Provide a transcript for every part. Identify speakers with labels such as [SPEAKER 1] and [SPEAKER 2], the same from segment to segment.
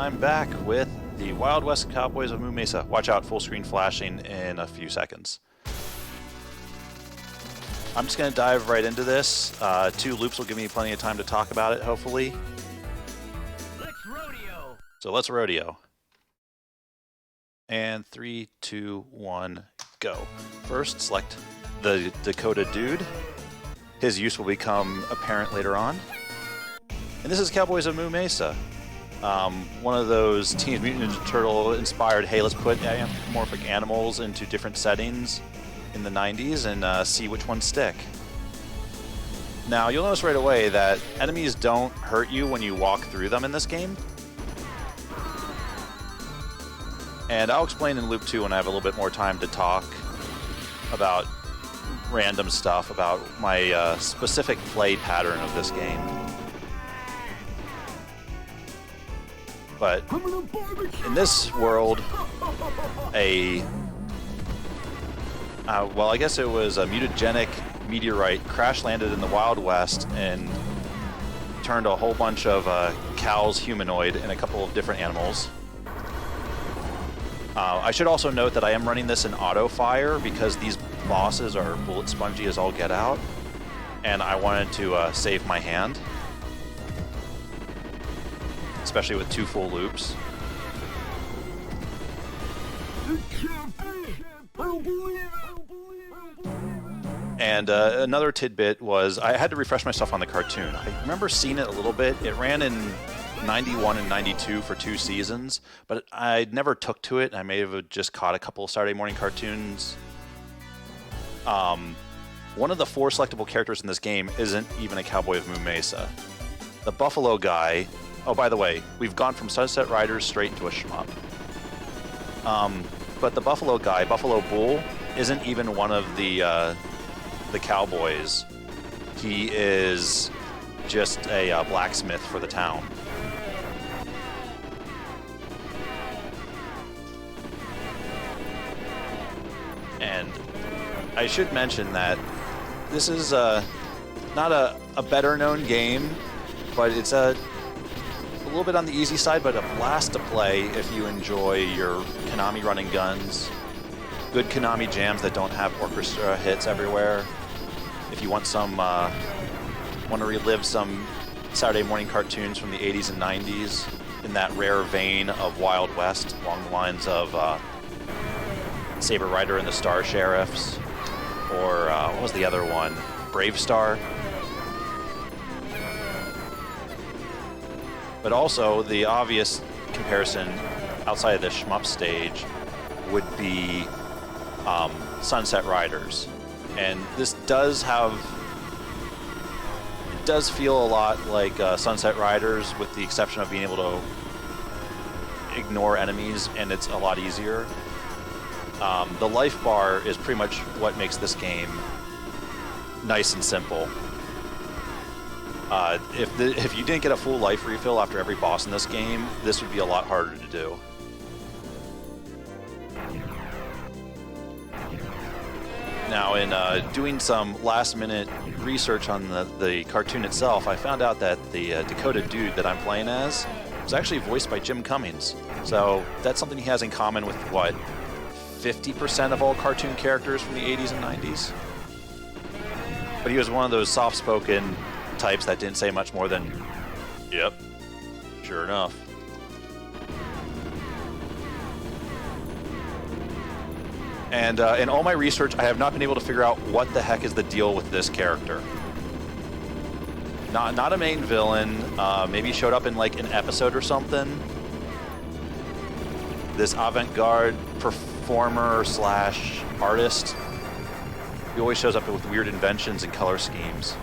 [SPEAKER 1] I'm back with the Wild West Cowboys of Mesa. Watch out, full screen flashing in a few seconds. I'm just going to dive right into this. 2 loops will give me plenty of time to talk about it, hopefully.
[SPEAKER 2] Let's rodeo.
[SPEAKER 1] So let's rodeo. And 3, 2, 1, go. First, select the Dakota Dude. His use will become apparent later on. And this is Cowboys of Mesa. One of those Teenage Mutant Ninja Turtle inspired, hey, let's put anthropomorphic animals into different settings in the 90s and see which ones stick. Now, you'll notice right away that enemies don't hurt you when you walk through them in this game. And I'll explain in Loop 2 when I have a little bit more time to talk about random stuff, about my specific play pattern of this game. But in this world, well, I guess it was a mutagenic meteorite crash landed in the Wild West and turned a whole bunch of cows humanoid and a couple of different animals. I should also note that I am running this in auto fire because these bosses are bullet spongy as all get out, and I wanted to save my hand, especially with 2 full loops. And another tidbit was I had to refresh myself on the cartoon. I remember seeing it a little bit. It ran in 91 and 92 for 2 seasons, but I never took to it. I may have just caught a couple of Saturday morning cartoons. One of the 4 selectable characters in this game isn't even a Cowboy of Mesa. The Buffalo guy. Oh, by the way, we've gone from Sunset Riders straight into a shmup. But the Buffalo guy, Buffalo Bull, isn't even one of the cowboys. He is just a blacksmith for the town. And I should mention that this is not a better-known game, but it's a little bit on the easy side, but a blast to play if you enjoy your Konami running guns, good Konami jams that don't have orchestra hits everywhere. If you want some, want to relive some Saturday morning cartoons from the 80s and 90s in that rare vein of Wild West, along the lines of Saber Rider and the Star Sheriffs, or what was the other one? Brave Star. But also, the obvious comparison outside of the shmup stage would be Sunset Riders. And this does feel a lot like Sunset Riders, with the exception of being able to ignore enemies, and it's a lot easier. The life bar is pretty much what makes this game nice and simple. If you didn't get a full life refill after every boss in this game, this would be a lot harder to do. Now, in doing some last-minute research on the cartoon itself, I found out that the Dakota Dude that I'm playing as was actually voiced by Jim Cummings. So that's something he has in common with, what, 50% of all cartoon characters from the 80s and 90s? But he was one of those soft-spoken types that didn't say much more than, yep, sure enough. And in all my research, I have not been able to figure out what the heck is the deal with this character. Not a main villain, maybe showed up in like an episode or something. This avant-garde performer slash artist. He always shows up with weird inventions and color schemes.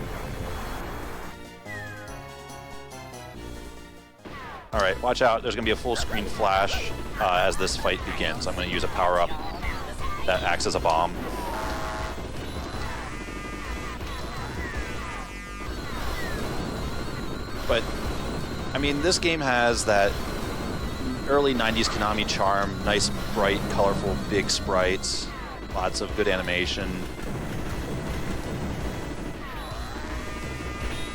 [SPEAKER 1] Alright, watch out. There's going to be a full screen flash as this fight begins. I'm going to use a power-up that acts as a bomb. But, I mean, this game has that early 90s Konami charm. Nice, bright, colorful, big sprites. Lots of good animation.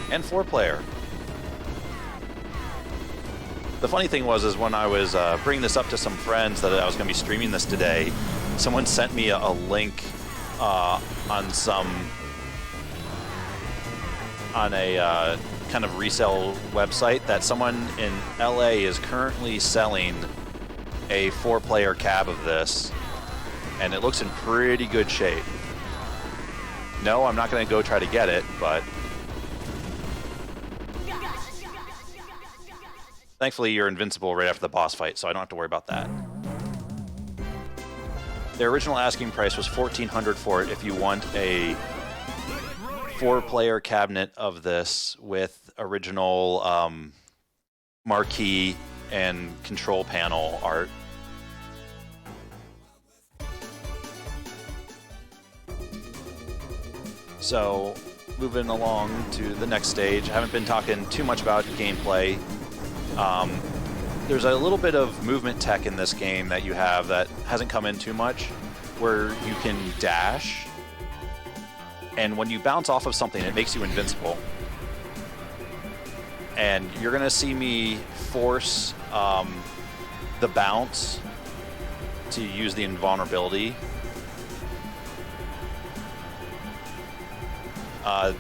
[SPEAKER 1] And 4-player. The funny thing was when I was bringing this up to some friends that I was going to be streaming this today, someone sent me a link on a kind of resale website that someone in LA is currently selling a 4-player cab of this, and it looks in pretty good shape. No, I'm not going to go try to get it, but thankfully you're invincible right after the boss fight, so I don't have to worry about that. Their original asking price was $1,400 for it if you want a 4-player cabinet of this with original marquee and control panel art. So, moving along to the next stage. I haven't been talking too much about gameplay. There's a little bit of movement tech in this game that you have that hasn't come in too much, where you can dash, and when you bounce off of something, it makes you invincible. And you're going to see me force the bounce to use the invulnerability.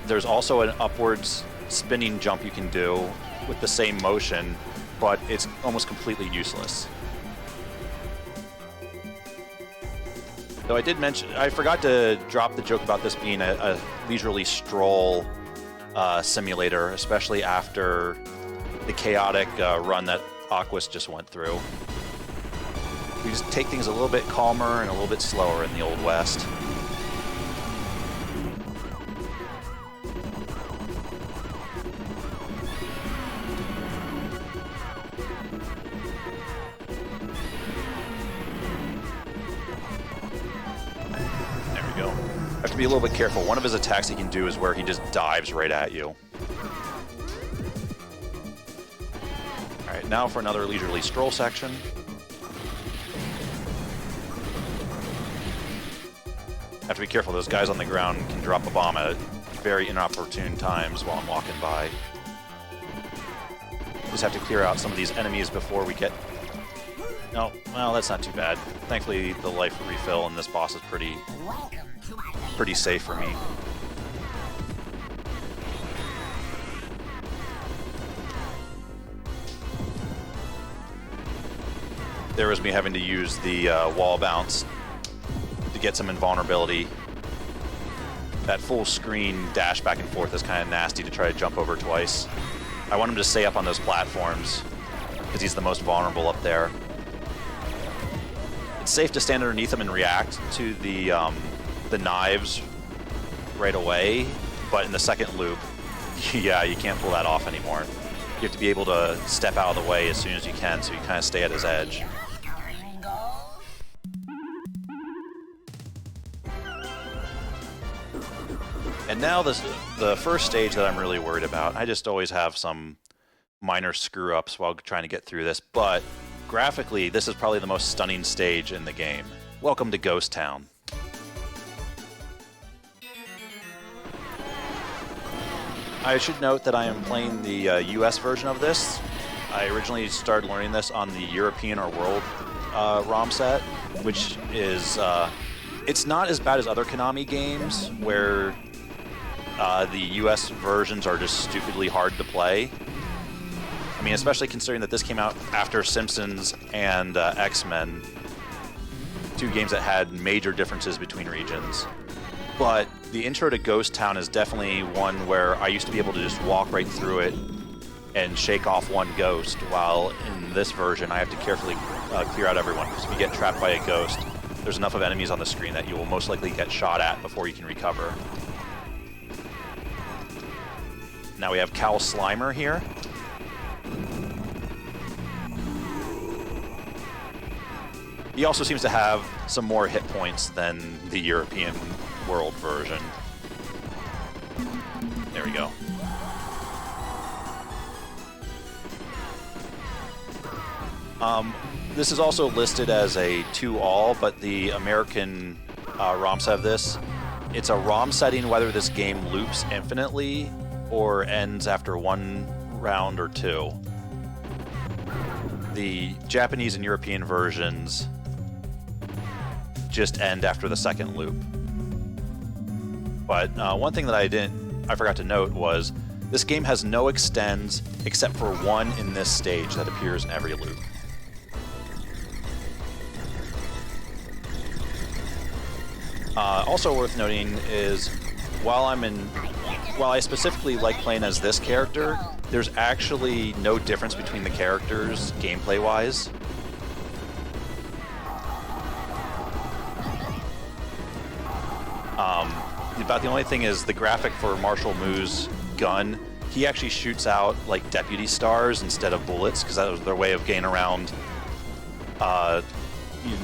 [SPEAKER 1] There's also an upwards spinning jump you can do with the same motion, but it's almost completely useless. Though I did mention, I forgot to drop the joke about this being a leisurely stroll simulator, especially after the chaotic run that Aquas just went through. We just take things a little bit calmer and a little bit slower in the Old West. Be a little bit careful. One of his attacks he can do is where he just dives right at you. Alright, now for another leisurely stroll section. Have to be careful, those guys on the ground can drop a bomb at very inopportune times while I'm walking by. Just have to clear out some of these enemies before we get... No, well, that's not too bad. Thankfully, the life refill in this boss is pretty safe for me. There was me having to use the wall bounce to get some invulnerability. That full screen dash back and forth is kind of nasty to try to jump over twice. I want him to stay up on those platforms because he's the most vulnerable up there. It's safe to stand underneath him and react to the knives right away, but in the second loop, yeah, you can't pull that off anymore. You have to be able to step out of the way as soon as you can, so you kind of stay at his edge. And now the first stage that I'm really worried about. I just always have some minor screw-ups while trying to get through this, but graphically, this is probably the most stunning stage in the game. Welcome to Ghost Town. I should note that I am playing the US version of this. I originally started learning this on the European or World ROM set, which is, it's not as bad as other Konami games where the US versions are just stupidly hard to play. I mean, especially considering that this came out after Simpsons and X-Men, two games that had major differences between regions. But the intro to Ghost Town is definitely one where I used to be able to just walk right through it and shake off one ghost, while in this version I have to carefully clear out everyone, because if you get trapped by a ghost, there's enough of enemies on the screen that you will most likely get shot at before you can recover. Now we have Cal Slimer here. He also seems to have some more hit points than the European World version. There we go. This is also listed as a 2-all, but the American ROMs have this. It's a ROM setting whether this game loops infinitely or ends after one round or two. The Japanese and European versions just end after the second loop. But one thing that I forgot to note was this game has no extends except for one in this stage that appears in every loop. Also worth noting is while I specifically like playing as this character, there's actually no difference between the characters gameplay-wise. About the only thing is the graphic for Marshall Moo's gun. He actually shoots out like deputy stars instead of bullets because that was their way of getting around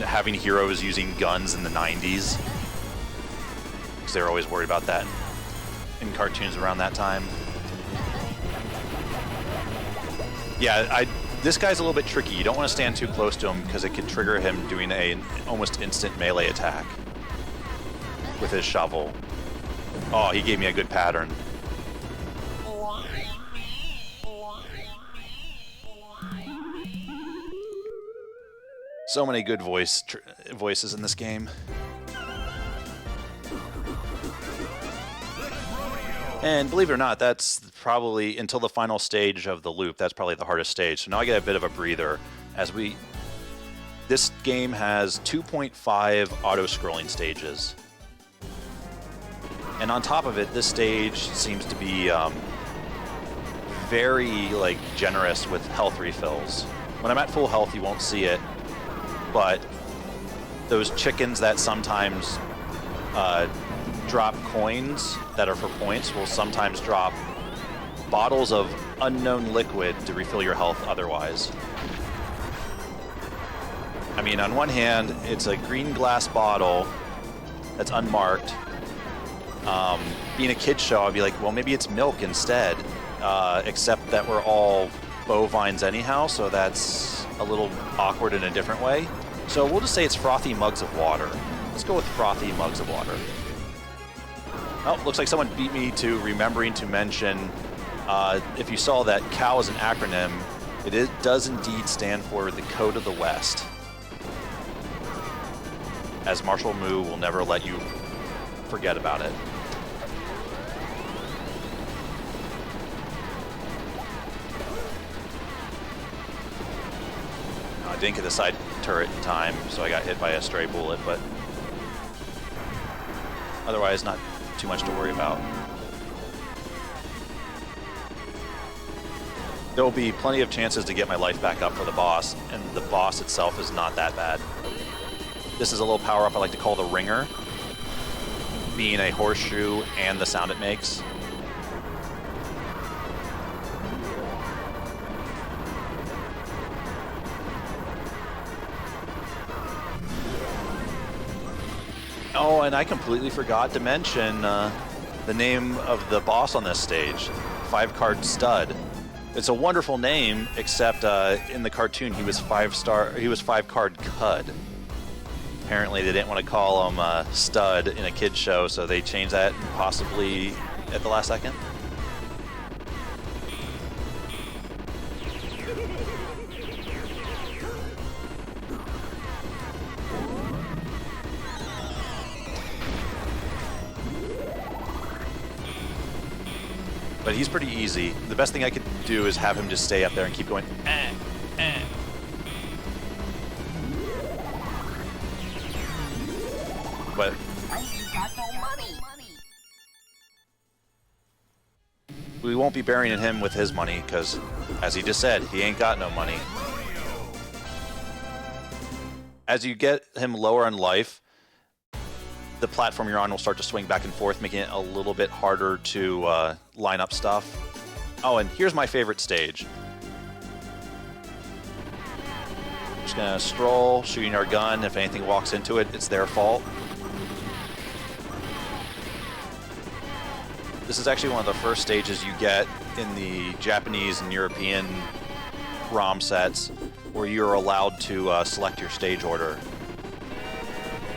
[SPEAKER 1] having heroes using guns in the 90s. Because they were always worried about that in cartoons around that time. Yeah, this guy's a little bit tricky. You don't want to stand too close to him because it could trigger him doing an almost instant melee attack with his shovel. Oh, he gave me a good pattern. So many good voices in this game. And believe it or not, that's probably, until the final stage of the loop, that's probably the hardest stage. So now I get a bit of a breather as this game has 2.5 auto-scrolling stages. And on top of it, this stage seems to be very generous with health refills. When I'm at full health, you won't see it, but those chickens that sometimes drop coins that are for points will sometimes drop bottles of unknown liquid to refill your health otherwise. I mean, on one hand, it's a green glass bottle that's unmarked. Being a kid's show, I'd be like, well, maybe it's milk instead, except that we're all bovines anyhow, so that's a little awkward in a different way. So we'll just say it's frothy mugs of water. Let's go with frothy mugs of water. Oh, looks like someone beat me to remembering to mention, if you saw that COW is an acronym, it does indeed stand for the Code of the West. As Marshall Moo will never let you forget about it. I didn't get the side turret in time, so I got hit by a stray bullet, but otherwise not too much to worry about. There will be plenty of chances to get my life back up for the boss, and the boss itself is not that bad. This is a little power-up I like to call the Ringer, being a horseshoe and the sound it makes. Oh, and I completely forgot to mention the name of the boss on this stage, 5-card Stud. It's a wonderful name, except in the cartoon he was 5-card Cud. Apparently they didn't want to call him Stud in a kid's show, so they changed that possibly at the last second. But he's pretty easy. The best thing I could do is have him just stay up there and keep going, But we won't be burying him with his money, because, as he just said, he ain't got no money. As you get him lower in life, the platform you're on will start to swing back and forth, making it a little bit harder to line up stuff. Oh, and here's my favorite stage. Just gonna stroll, shooting our gun. If anything walks into it, it's their fault. This is actually one of the first stages you get in the Japanese and European ROM sets where you're allowed to select your stage order.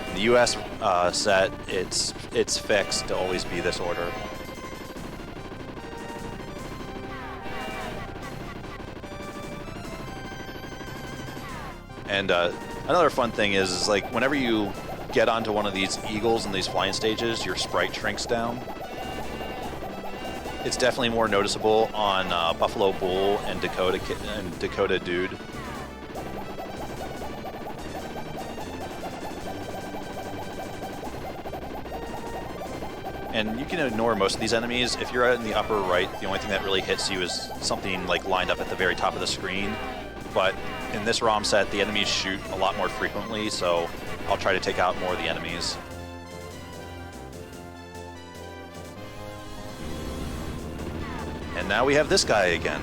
[SPEAKER 1] In the US set, it's fixed to always be this order. And another fun thing is like whenever you get onto one of these eagles in these flying stages, your sprite shrinks down. It's definitely more noticeable on Buffalo Bull and Dakota Dude. And you can ignore most of these enemies. If you're in the upper right, the only thing that really hits you is something like lined up at the very top of the screen. But in this ROM set, the enemies shoot a lot more frequently, so I'll try to take out more of the enemies. And now we have this guy again.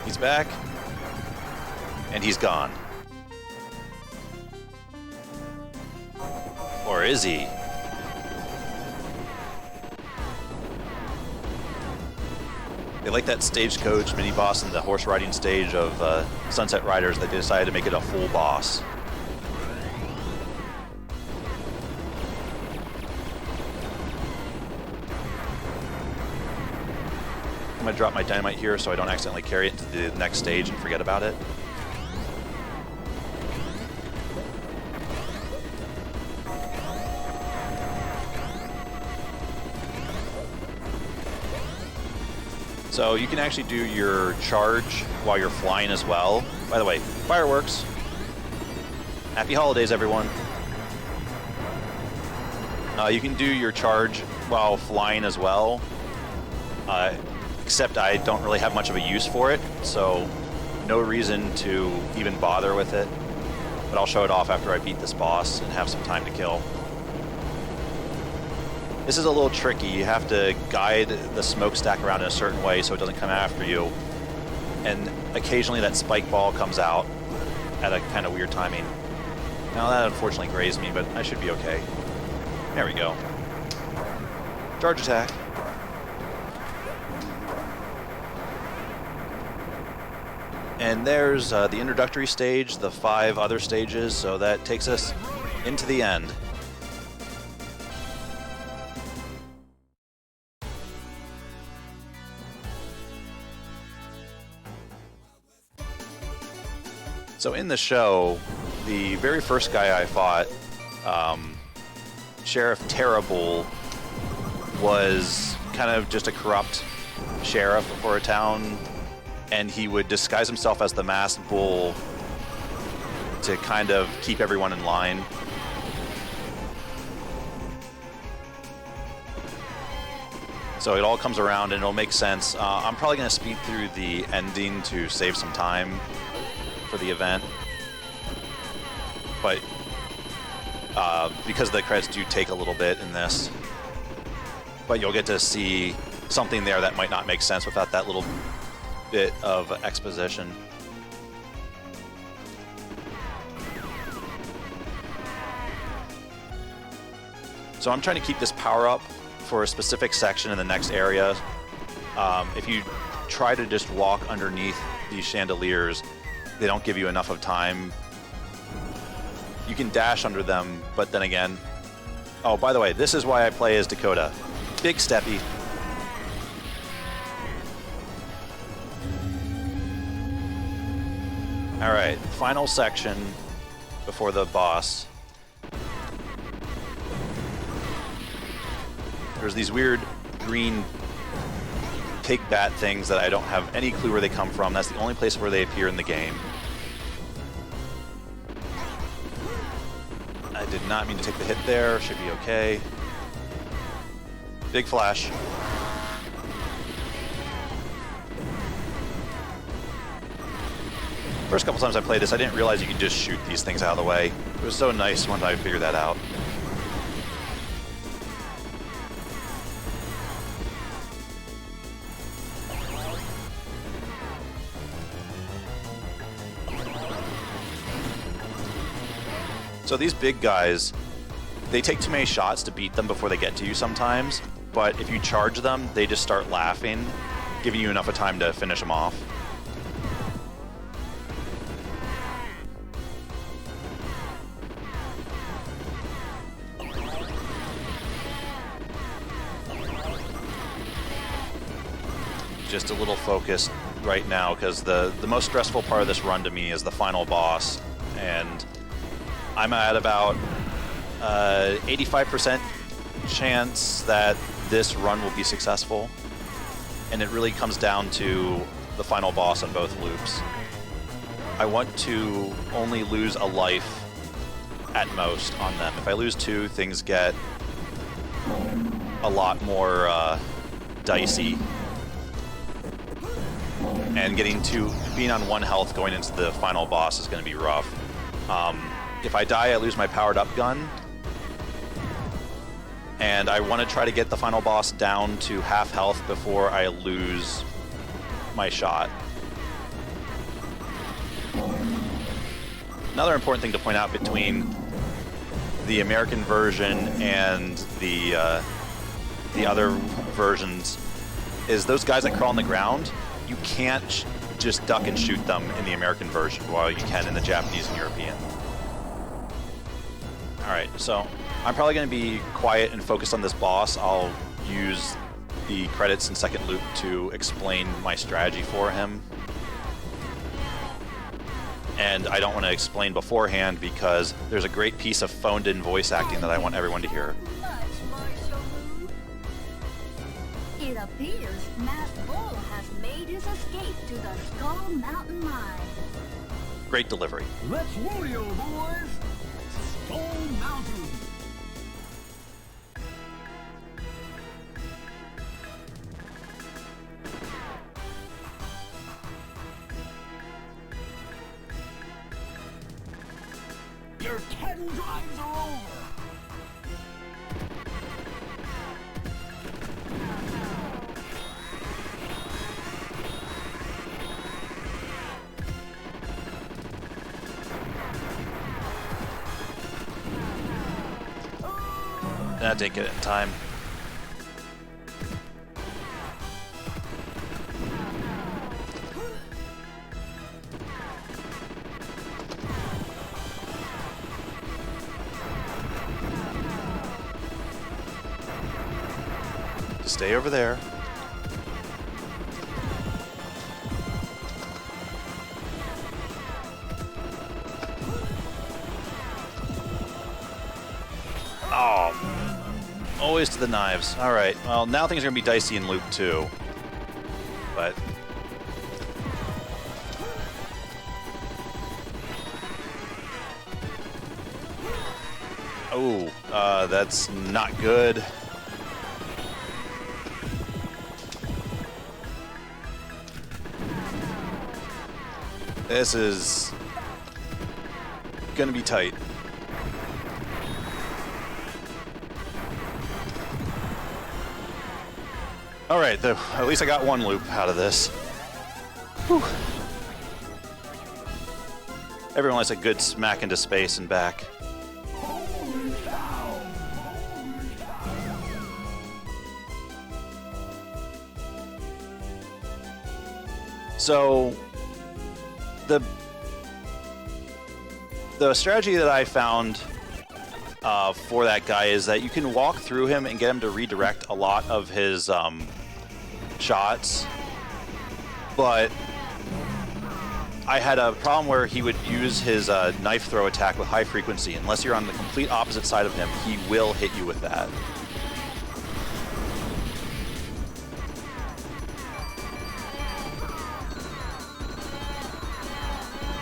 [SPEAKER 1] He's back, and he's gone. Or is he? They like that Stagecoach mini-boss in the horse riding stage of Sunset Riders that they decided to make it a full boss. I'm going to drop my dynamite here so I don't accidentally carry it to the next stage and forget about it. So you can actually do your charge while you're flying as well. By the way, fireworks. Happy holidays, everyone. You can do your charge while flying as well. Except I don't really have much of a use for it, so no reason to even bother with it. But I'll show it off after I beat this boss and have some time to kill. This is a little tricky. You have to guide the smokestack around in a certain way so it doesn't come after you. And occasionally that spike ball comes out at a kind of weird timing. Now that unfortunately grazed me, but I should be okay. There we go. Charge attack. And there's the introductory stage, the 5 other stages, so that takes us into the end. So in the show, the very first guy I fought, Sheriff Terrible, was kind of just a corrupt sheriff for a town. And he would disguise himself as the masked bull to kind of keep everyone in line. So it all comes around and it'll make sense. I'm probably going to speed through the ending to save some time for the event. But because the credits do take a little bit in this. But you'll get to see something there that might not make sense without that little bit of exposition. So I'm trying to keep this power up for a specific section in the next area. If you try to just walk underneath these chandeliers, they don't give you enough of time. You can dash under them, but then again... Oh, by the way, this is why I play as Dakota. Big steppy. Alright, final section before the boss. There's these weird green pig bat things that I don't have any clue where they come from. That's the only place where they appear in the game. I did not mean to take the hit there. Should be okay. Big flash. First couple times I played this, I didn't realize you could just shoot these things out of the way. It was so nice once I figured that out. So these big guys, they take too many shots to beat them before they get to you sometimes, but if you charge them, they just start laughing, giving you enough of time to finish them off. just a little focused right now because the most stressful part of this run to me is the final boss, and I'm at about 85% chance that this run will be successful, and it really comes down to the final boss on both loops. I want to only lose a life at most on them. If I lose 2, things get a lot more dicey, and being on 1 health going into the final boss is going to be rough. If I die, I lose my powered up gun, and I want to try to get the final boss down to half health before I lose my shot. Another important thing to point out between the American version and the other versions is those guys that crawl on the ground, you can't just duck and shoot them in the American version while you can in the Japanese and European. Alright, so I'm probably going to be quiet and focused on this boss. I'll use the credits in second loop to explain my strategy for him. And I don't want to explain beforehand because there's a great piece of phoned-in voice acting that I want everyone to hear.
[SPEAKER 3] It appears Matt Bull has made his escape to the Skull Mountain Mine.
[SPEAKER 1] Great delivery.
[SPEAKER 2] Let's rodeo, boys! Skull Mountain! Your cattle drives are over!
[SPEAKER 1] That didn't get it in time. Just stay over there. Oh. Always to the knives. Alright, well, now things are going to be dicey in loop 2. But... oh, that's not good. This is going to be tight. All right, at least I got 1 loop out of this. Whew. Everyone likes a good smack into space and back. So, the strategy that I found for that guy is that you can walk through him and get him to redirect a lot of his shots, but I had a problem where he would use his knife throw attack with high frequency. Unless you're on the complete opposite side of him, he will hit you with that.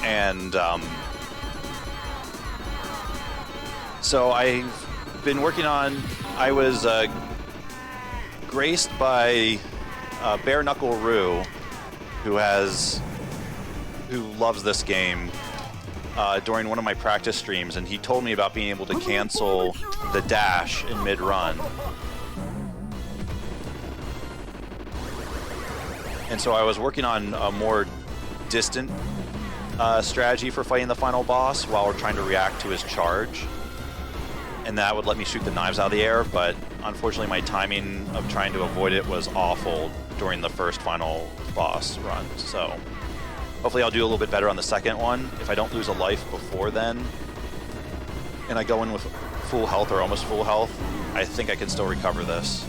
[SPEAKER 1] And so I've been working on, I was graced by Bare Knuckle Roo, who loves this game, during one of my practice streams, and he told me about being able to cancel the dash in mid-run. And so I was working on a more distant strategy for fighting the final boss while we're trying to react to his charge. And that would let me shoot the knives out of the air, but unfortunately my timing of trying to avoid it was awful during the first final boss run. So hopefully I'll do a little bit better on the second one. If I don't lose a life before then, and I go in with full health or almost full health, I think I can still recover this.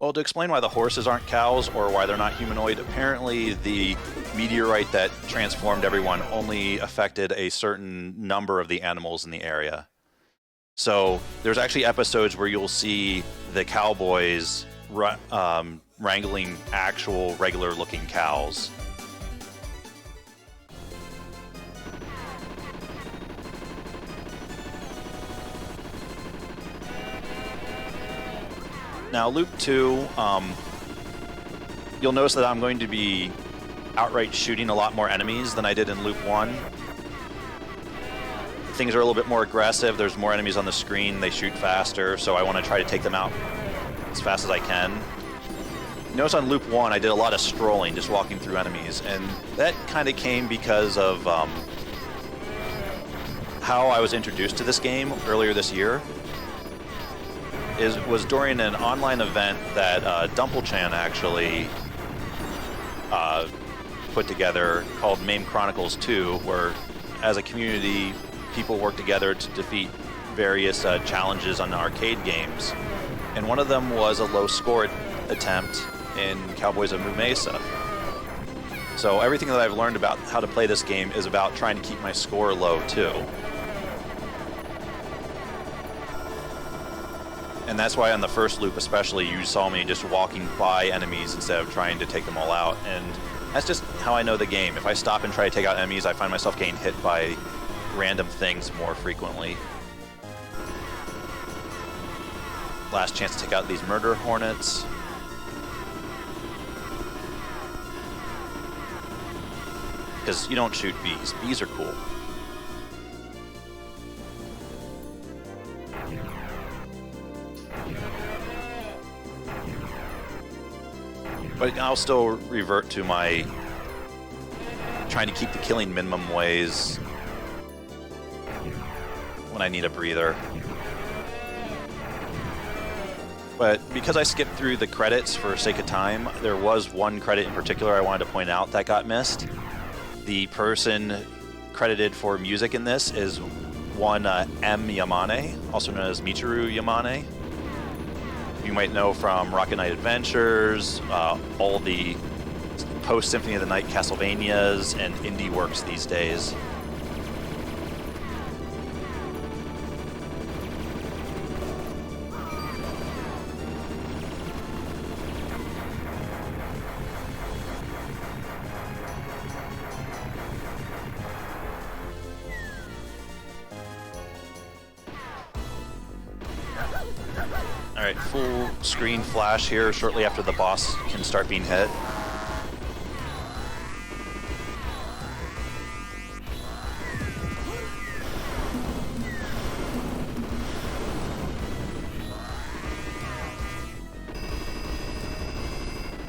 [SPEAKER 1] Well, to explain why the horses aren't cows or why they're not humanoid, apparently the meteorite that transformed everyone only affected a certain number of the animals in the area. So there's actually episodes where you'll see the cowboys wrangling actual regular-looking cows. Now, Loop 2, you'll notice that I'm going to be outright shooting a lot more enemies than I did in Loop 1. Things are a little bit more aggressive. There's more enemies on the screen. They shoot faster, so I want to try to take them out as fast as I can. Notice on Loop 1, I did a lot of strolling, just walking through enemies, and that kind of came because of how I was introduced to this game earlier this year. Was during an online event that Dumplechan actually put together called MAME Chronicles 2, where as a community, people work together to defeat various challenges on arcade games. And one of them was a low score attempt in Cowboys of Mesa. So everything that I've learned about how to play this game is about trying to keep my score low too. And that's why on the first loop especially, you saw me just walking by enemies instead of trying to take them all out. And that's just how I know the game. If I stop and try to take out enemies, I find myself getting hit by random things more frequently. Last chance to take out these murder hornets. Because you don't shoot bees. Bees are cool. But I'll still revert to my trying to keep the killing minimum ways when I need a breather. But because I skipped through the credits for sake of time, there was one credit in particular I wanted to point out that got missed. The person credited for music in this is one M. Yamane, also known as Michiru Yamane. You might know from Rocket Knight Adventures, all the post-Symphony of the Night Castlevanias, and indie works these days. Alright, full screen flash here shortly after the boss can start being hit.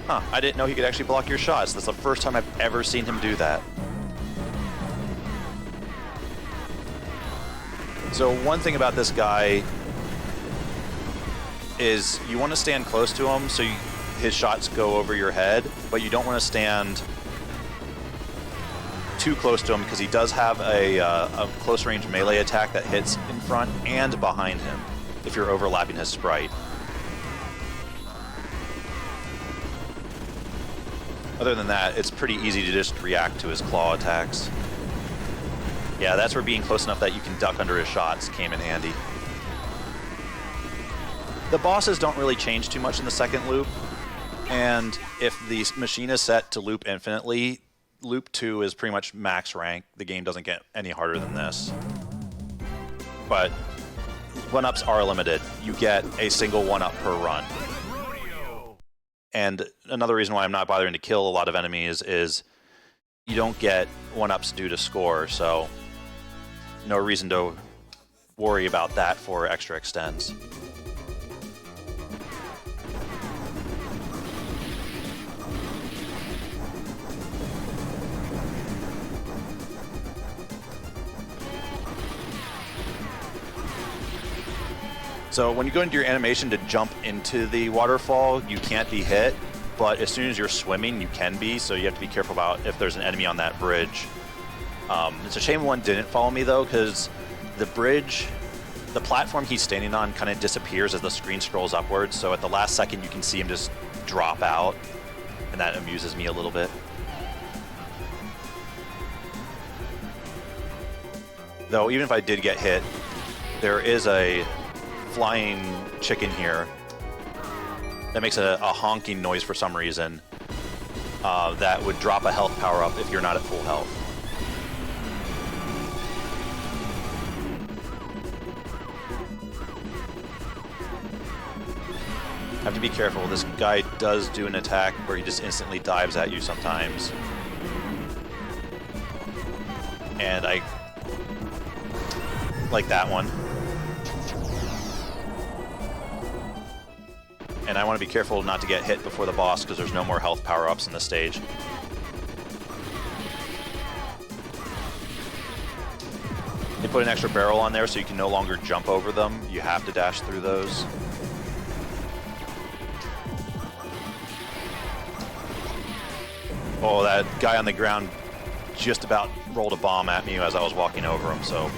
[SPEAKER 1] Huh, I didn't know he could actually block your shots. That's the first time I've ever seen him do that. So one thing about this guy is you want to stand close to him so his shots go over your head, but you don't want to stand too close to him because he does have a close-range melee attack that hits in front and behind him if you're overlapping his sprite. Other than that, it's pretty easy to just react to his claw attacks. Yeah, that's where being close enough that you can duck under his shots came in handy. The bosses don't really change too much in the second loop, and if the machine is set to loop infinitely, Loop 2 is pretty much max rank. The game doesn't get any harder than this. But one-ups are limited. You get a single one-up per run. And another reason why I'm not bothering to kill a lot of enemies is you don't get one-ups due to score, so no reason to worry about that for extra extends. So when you go into your animation to jump into the waterfall, you can't be hit, but as soon as you're swimming, you can be, so you have to be careful about if there's an enemy on that bridge. It's a shame one didn't follow me, though, because the bridge the platform he's standing on kind of disappears as the screen scrolls upwards, so at the last second you can see him just drop out, and that amuses me a little bit. Though, even if I did get hit, there is a flying chicken here that makes a honking noise for some reason that would drop a health power-up if you're not at full health. Have to be careful. This guy does do an attack where he just instantly dives at you sometimes. And I like that one. And I want to be careful not to get hit before the boss because there's no more health power-ups in the stage. They put an extra barrel on there so you can no longer jump over them. You have to dash through those. Oh, that guy on the ground just about rolled a bomb at me as I was walking over him, so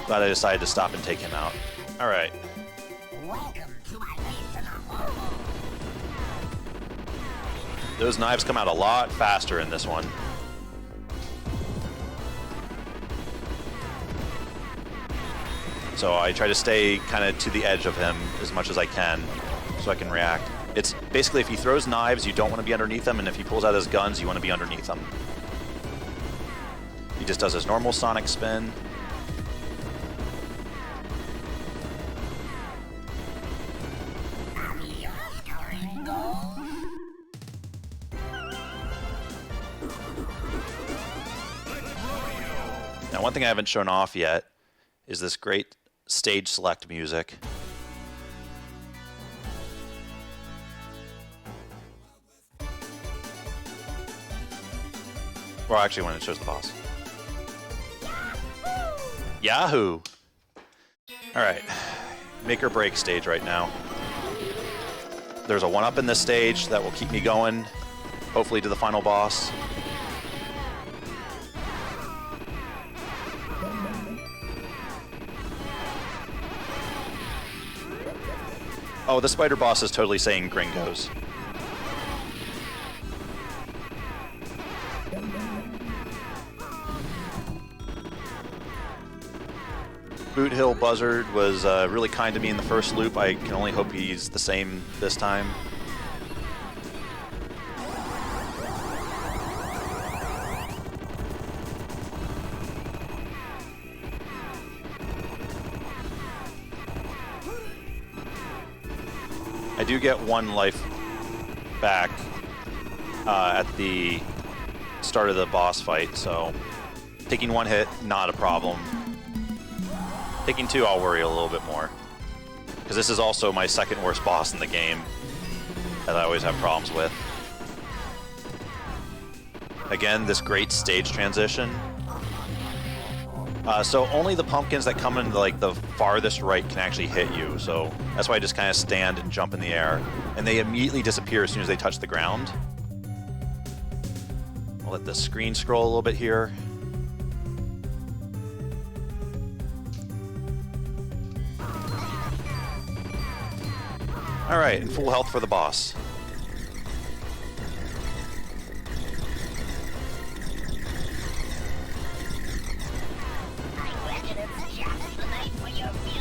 [SPEAKER 1] glad I decided to stop and take him out. All right.
[SPEAKER 2] Welcome to my Mesa.
[SPEAKER 1] Those knives come out a lot faster in this one. So I try to stay kind of to the edge of him as much as I can so I can react. It's basically if he throws knives, you don't want to be underneath them, and if he pulls out his guns, you want to be underneath them. He just does his normal sonic spin. Now, one thing I haven't shown off yet is this great stage select music. Or actually, when it shows the boss. Yahoo! Alright. Make or break stage right now. There's a 1-up in this stage that will keep me going, hopefully to the final boss. Oh, the spider boss is totally saying gringos. Boot Hill Buzzard was really kind to me in the first loop. I can only hope he's the same this time. I do get 1 life back at the start of the boss fight, so taking 1 hit, not a problem. Taking 2, I'll worry a little bit more. Because this is also my second worst boss in the game that I always have problems with. Again, this great stage transition. So only the pumpkins that come in like the farthest right can actually hit you, so that's why I just kind of stand and jump in the air. And they immediately disappear as soon as they touch the ground. I'll let the screen scroll a little bit here. Alright, and full health for the boss.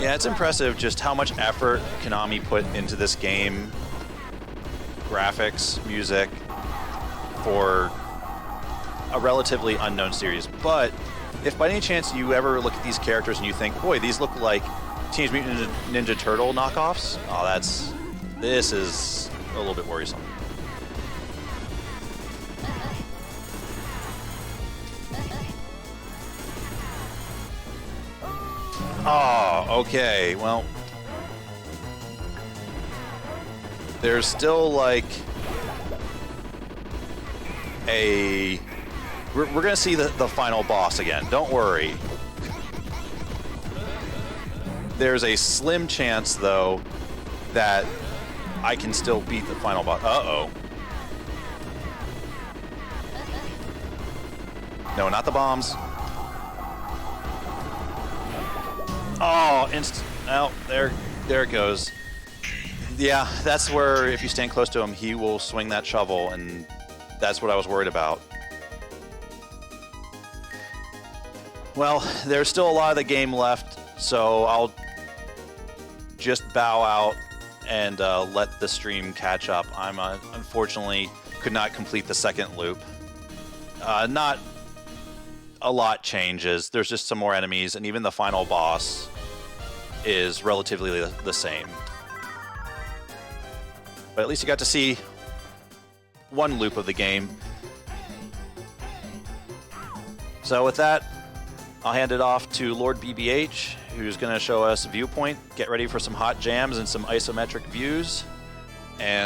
[SPEAKER 1] Yeah, it's impressive just how much effort Konami put into this game. Graphics, music, for a relatively unknown series. But if by any chance you ever look at these characters and you think, boy, these look like Teenage Mutant Ninja Turtle knockoffs, oh, this is a little bit worrisome. Oh, okay, well, there's still like we're gonna see the final boss again, don't worry. There's a slim chance, though, that I can still beat the final boss. Uh-oh. No, not the bombs. Oh, Oh, there it goes. Yeah, that's where if you stand close to him, he will swing that shovel, and that's what I was worried about. Well, there's still a lot of the game left, so I'll just bow out and let the stream catch up. I'm unfortunately could not complete the second loop. Not a lot changes. There's just some more enemies, and even the final boss is relatively the same. But at least you got to see one loop of the game. So with that, I'll hand it off to Lord BBH, who's going to show us Viewpoint. Get ready for some hot jams and some isometric views. And